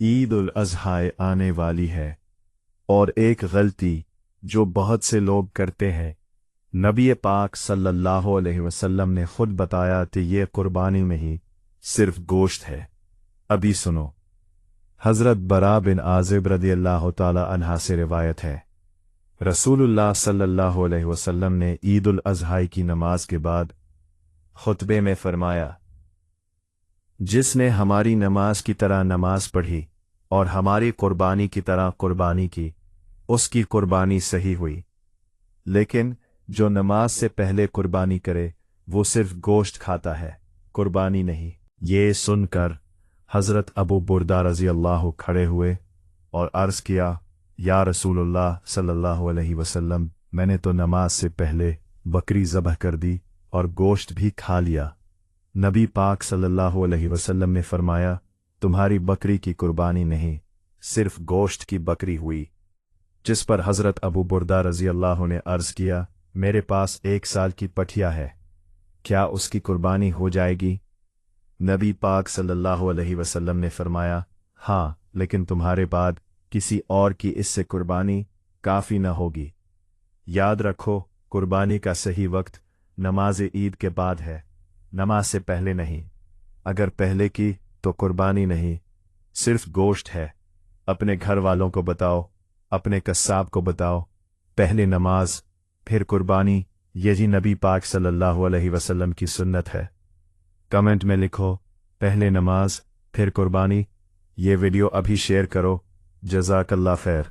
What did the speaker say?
ईद उल अज़हा आने वाली है, और एक गलती जो बहुत से लोग करते हैं, नबी पाक सल्लल्लाहु अलैहि वसल्लम ने खुद बताया कि ये कुर्बानी में ही सिर्फ गोश्त है। अभी सुनो। हज़रत बरा बिन आज़िब रदियल्लाहु ताला अन्हा से रिवायत है, रसूलुल्लाह सल्लल्लाहु अलैहि वसल्लम ने ईद उल अज़हा की नमाज के बाद खुतबे में फरमाया, जिसने हमारी नमाज की तरह नमाज पढ़ी और हमारी कुर्बानी की तरह कुर्बानी की, उसकी कुर्बानी सही हुई। लेकिन जो नमाज से पहले कुर्बानी करे वो सिर्फ गोश्त खाता है, कुर्बानी नहीं। ये सुनकर हज़रत अबू बुरदा रज़ी अल्लाह खड़े हुए और अर्ज़ किया, या रसूलुल्लाह सल्लल्लाहु अलैहि वसल्लम, मैंने तो नमाज से पहले बकरी ज़बह कर दी और गोश्त भी खा लिया। नबी पाक सल्लल्लाहु अलैहि वसल्लम ने फरमाया, तुम्हारी बकरी की कुर्बानी नहीं, सिर्फ गोश्त की बकरी हुई। जिस पर हज़रत अबू बुरदा रज़ी अल्लाह ने अर्ज़ किया, मेरे पास 1 साल की पठिया है, क्या उसकी कुर्बानी हो जाएगी? नबी पाक सल्लल्लाहु अलैहि वसल्लम ने फरमाया, हाँ, लेकिन तुम्हारे बाद किसी और की इससे कुर्बानी काफ़ी न होगी। याद रखो, कुर्बानी का सही वक्त नमाज ईद के बाद है, नमाज से पहले नहीं। अगर पहले की तो कुर्बानी नहीं, सिर्फ गोश्त है। अपने घर वालों को बताओ, अपने कस्साब को बताओ, पहले नमाज फिर कुर्बानी, यही नबी पाक सल्लल्लाहु अलैहि वसल्लम की सुन्नत है। कमेंट में लिखो, पहले नमाज फिर कुर्बानी। ये वीडियो अभी शेयर करो। जज़ाकल्लाह खैर।